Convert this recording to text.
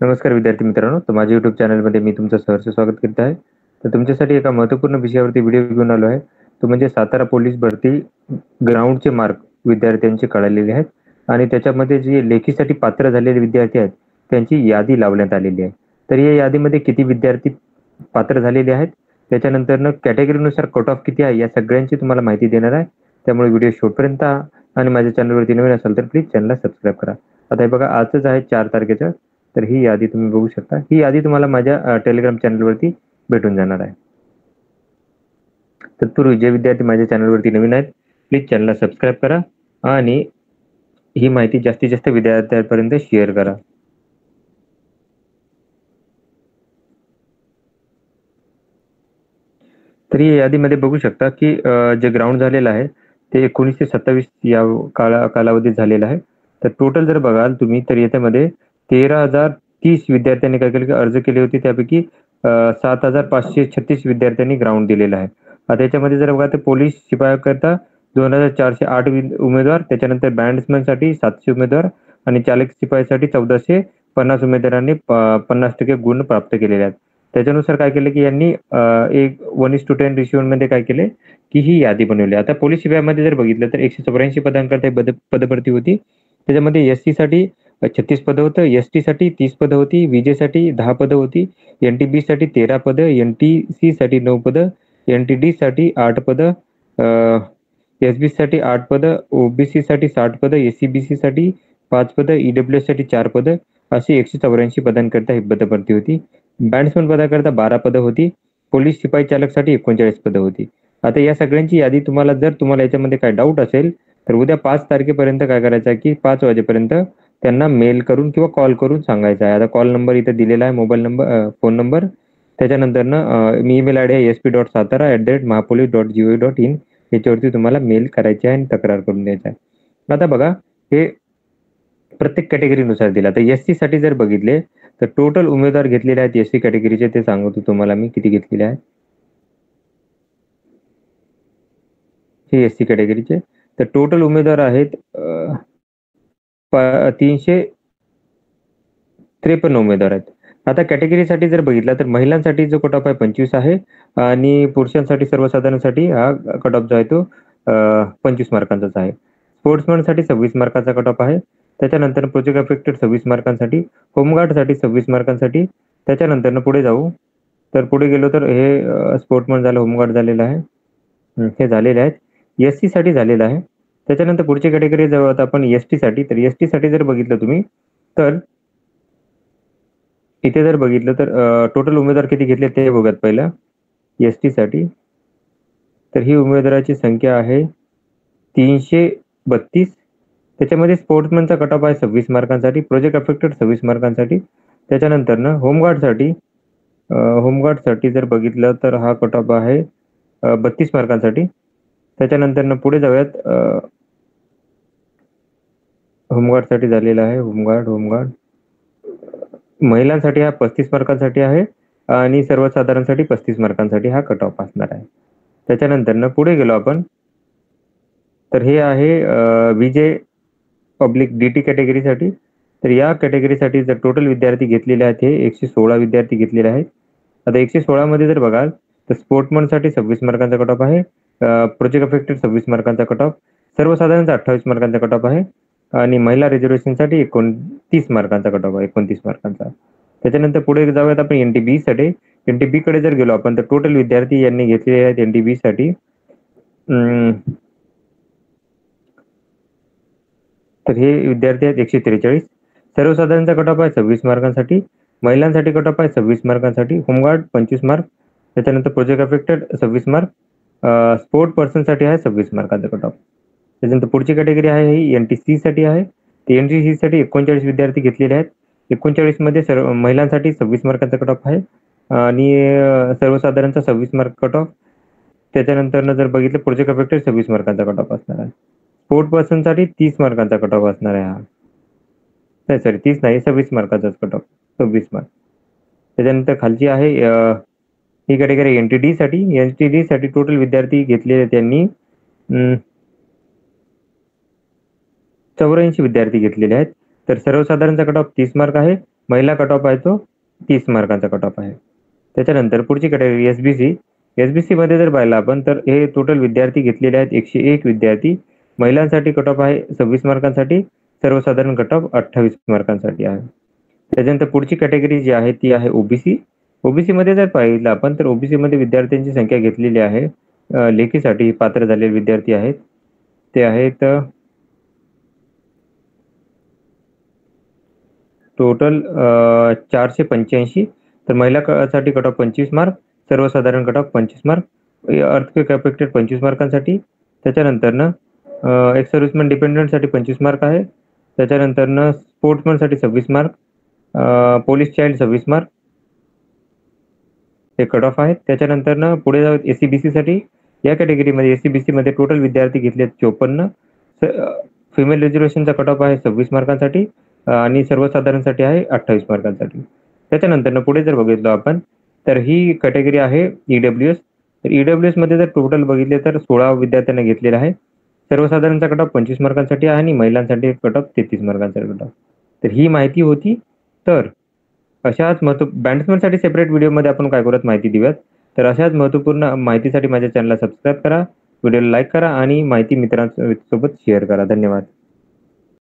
नमस्कार विद्यार्थी मित्रांनो, तर माझ्या YouTube चॅनलमध्ये मी तुमचं सहर्ष स्वागत करत आहे. तर तुमच्यासाठी एका महत्त्वपूर्ण विषयावरती व्हिडिओ घेऊन आलो आहे. तो म्हणजे सातारा पोलीस भरती ग्राउंडचे मार्क विद्यार्थ्यांचे कळालेले आहेत आणि त्याच्यामध्ये जे लेखीसाठी पात्र झालेले विद्यार्थी आहेत, त्यांची यादी लावण्यात आलेली आहे. तर या यादीमध्ये किती विद्यार्थी पात्र झालेले आहेत, त्याच्यानंतरनं कॅटेगरीनुसार कट ऑफ किती आहे, या सगळ्यांची तुम्हाला माहिती देणार आहे. त्यामुळे व्हिडिओ शेवटपर्यंत पहा आणि माझ्या चॅनलवरती नवीन असाल तर प्लीज चॅनलला सबस्क्राईब करा. आता हे बघा, आजच आहे 4 तारखेचं. तर ही यादी तुम्ही बघू शकता. ही यादी तुम्हाला माझ्या टेलिग्राम चॅनलवरती भेटून जाणार आहे. तत्पूर्वी जे विद्यार्थी माझ्या चॅनलवरती नवीन आहेत, प्लीज चॅनलला सबस्क्राईब करा आणि ही माहिती जास्तीत जास्त विद्यार्थ्यांपर्यंत शेअर करा. तर या यादीमध्ये बघू शकता की जे ग्राउंड झालेलं आहे ते 19 ते 27 या कालावधीत झालेलं आहे. तर टोटल जर बघाल तुम्ही तर याच्यामध्ये 13,030 विद्यार्थ्यांनी काय केलं की अर्ज केले होते. त्यापैकी 7,536 विद्यार्थ्यांनी ग्राउंड दिलेलं आहे. आता याच्यामध्ये जर बघा तर पोलीस शिपायाकरता 2,408 उमेदवार, त्याच्यानंतर बँड्समॅनसाठी 700 उमेदवार आणि चालक शिपायासाठी 1,450 उमेदवारांनी 50% गुण प्राप्त केलेले आहेत. त्याच्यानुसार काय केलं की यांनी एक 1:10 रेशिओमध्ये काय केले की ही यादी बनवली. आता पोलीस शिपायामध्ये जर बघितलं तर 184 पदांकरता पदभरती होती. त्याच्यामध्ये एससी साठी 36 पदं होतं, एसटी साठी 30 पदं होती, विजेसाठी 10 पदं होती, एनटीबी साठी 13 पदं, एनटीसी साठी 9 पदं, एनटीडी साठी 8 पदं, एसबी साठी 8 पदं, ओबीसी साठी 60 पदं, एससीबीसी साठी 5 पदं, ईडब्ल्यूएस साठी 4 पदं अशी 184 पदांकरता ही पदभरती होती. बँड्समन पदाकरता 12 पदं होती. पोलीस शिपाई चालकसाठी 39 पदं होती. आता या सगळ्यांची यादी जर तुम्हाला याच्यामध्ये काय डाऊट असेल तर उद्या 5 तारखेपर्यंत काय करायचं आहे की 5 वाजेपर्यंत त्यांना मेल करून किंवा कॉल करून सांगायचं आहे. आता कॉल नंबर इथे दिलेला आहे, मोबाईल नंबर, फोन नंबर. त्याच्यानंतरनं मी ईमेल आयडी आहे sp.satara@mahapolice.gov.in याच्यावरती तुम्हाला मेल करायचे आहे आणि तक्रार करून द्यायचा आहे. आता बघा, हे प्रत्येक कॅटेगरीनुसार दिला. तर एससी साठी जर बघितले तर टोटल उमेदवार घेतलेले आहेत एससी कॅटेगरीचे, ते सांगतो तुम्हाला मी किती घेतलेले आहेत. हे एससी कॅटेगरीचे तर टोटल उमेदवार आहेत 353 उमेदवार आहेत. आता कॅटेगरीसाठी जर बघितलं तर महिलांसाठी जो कट ऑफ आहे 25 आहे आणि पुरुषांसाठी सर्वसाधारणसाठी हा कट ऑफ जो आहे तो 25 मार्कांचाच आहे. स्पोर्ट्समॅनसाठी 26 मार्कांचा कट ऑफ आहे. त्याच्यानंतर प्रोजेक्ट अफेक्टेड 26 मार्कांसाठी, होमगार्डसाठी 26 मार्कांसाठी. त्याच्यानंतर पुढे जाऊ तर पुढे गेलो तर हे स्पोर्ट्समॅन झालं, होमगार्ड झालेलं आहे, हे झालेले आहेत. एससी साठी झालेलं आहे. त्याच्यानंतर पुढची कॅटेगरी जाऊ आता आपण एसटी साठी. तर एसटी साठी जर बघितलं तुम्ही तर इथे जर बघितलं तर टोटल उमेदवार किती घेतले ते बघूयात पहिलं. एसटी साठी तर ही उमेदवाराची संख्या आहे 332. त्याच्यामध्ये स्पोर्ट्समॅनचा कट ऑफ आहे 26 मार्कांसाठी, प्रोजेक्ट अफेक्टेड 26 मार्कांसाठी. त्याच्यानंतरनं होमगार्डसाठी जर बघितलं तर हा कट ऑफ आहे 32 मार्कांसाठी. त्याच्यानंतरनं पुढे जाऊयात, होमगार्डसाठी झालेला आहे. होमगार्ड महिलांसाठी हा 35 मार्कांसाठी आहे आणि सर्वसाधारणसाठी 35 मार्कांसाठी हा कट ऑफ असणार आहे. त्याच्यानंतरनं पुढे गेलो आपण तर हे आहे विजे पब्लिक डीटी कॅटेगरीसाठी. तर या कॅटेगरीसाठी जर टोटल विद्यार्थी घेतलेले आहेत हे 116 विद्यार्थी घेतलेले आहेत. आता 116 मध्ये जर बघाल तर स्पोर्ट्समॅनसाठी 26 मार्कांचा कट ऑफ आहे, प्रोजेक्ट अफेक्टेड 26 मार्कांचा कट ऑफ, सर्वसाधारणचा 28 मार्कांचा कट ऑफ आहे आणि महिला रिझर्वेशनसाठी 29 मार्कांचा कट ऑफ आहे, 29 मार्कांचा. त्याच्यानंतर पुढे जाऊयात आपण एनटीबी साठी. एनटीबी कडे जर गेलो आपण तर टोटल विद्यार्थी यांनी घेतलेले आहेत एनटीबी साठी तर हे विद्यार्थी आहेत 143. सर्वसाधारणचा कट ऑफ आहे 26 मार्कांसाठी, महिलांसाठी कट ऑफ आहे 26 मार्कांसाठी, होमगार्ड 25 मार्क, त्याच्यानंतर प्रोजेक्ट अफेक्टेड 26 मार्क, स्पोर्ट पर्सनसाठी आहे 26 मार्कांचा कट ऑफ. त्याच्यानंतर पुढची कॅटेगरी आहे ही एनटीसी साठी आहे. एनटीसी साठी 39 विद्यार्थी घेतलेले आहेत. 39 मध्ये महिलांसाठी 26 मार्कांचा कट ऑफ आहे आणि सर्वसाधारणचा 26 मार्क कट ऑफ. त्याच्यानंतर जर बघितलं प्रोजेक्ट अफेक्टेड 26 मार्कांचा कट ऑफ असणार आहे. स्पोर्ट पर्सनसाठी 30 मार्कांचा कट ऑफ असणार आहे हा. नाही सॉरी, 30 नाही, 26 मार्काचाच कट ऑफ, 26 मार्क. त्याच्यानंतर खालची आहे ही कॅटेगरी एनटीडी साठी. एनटीडी साठी टोटल विद्यार्थी घेतलेले त्यांनी 84 विद्यार्थी घेतलेले आहेत. तर सर्वसाधारणचा कट ऑफ 30 मार्क आहे महिला कट ऑफ आहे तो 30 मार्कांचा कट ऑफ आहे. त्याच्यानंतर पुढची कॅटेगरी एसबीसी. एसबीसी मध्ये जर पाहिलं आपण तर हे टोटल विद्यार्थी घेतलेले आहेत 101 विद्यार्थी. महिलांसाठी कट ऑफ आहे 26 मार्कांसाठी, सर्वसाधारण कट ऑफ 28 मार्कांसाठी आहे. त्याच्यानंतर पुढची कॅटेगरी जी आहे ती आहे ओबीसी. ओबीसी मध्ये जर पाहिलं आपण तर ओबीसी मध्ये विद्यार्थ्यांची संख्या घेतलेली आहे. लेखीसाठी पात्र झालेले विद्यार्थी आहेत ते आहेत टोटल 485. तर महिलासाठी कट ऑफ 25 मार्क, सर्वसाधारण cut off 25 mark, earthquake affected 25 मार्कांसाठी. त्याच्यानंतरनं एक सर्व्हिसमॅन डिपेंडंटसाठी 25 मार्क आहे. त्याच्यानंतरनं स्पोर्ट्समॅनसाठी 26 मार्क, पोलीस चाइल्ड 26 मार्क हे कट ऑफ आहेत. त्याच्यानंतरनं पुढे जाऊ एससीबीसी साठी. या कॅटेगरीमध्ये एससीबीसी मध्ये टोटल विद्यार्थी घेतले 54. फिमेल रिझर्वेशनचा कट ऑफ आहे 26 मार्कांसाठी आणि सर्वसाधारणसाठी आहे 28 मार्कांसाठी. त्याच्यानंतर पुढे जर बघितलं आपण तर ही कॅटेगरी आहे ईडब्ल्यूएस. तर ईडब्ल्यूएस मध्ये जर टोटल बघितले तर 16 विद्यार्थ्यांना घेतलेला आहे. सर्वसाधारणचा कट ऑफ 25 मार्कांसाठी आहे आणि महिलांसाठी कट ऑफ 33 मार्कांचा कट ऑफ. तर ही माहिती होती. तर अशाच बँड्समॅनसाठी सेपरेट व्हिडिओमध्ये आपण काय करूयात माहिती देऊयात. तर अशाच महत्त्वपूर्ण माहितीसाठी माझ्या चॅनलला सबस्क्राईब करा, व्हिडिओला लाईक करा आणि माहिती मित्रांसोबत शेअर करा. धन्यवाद.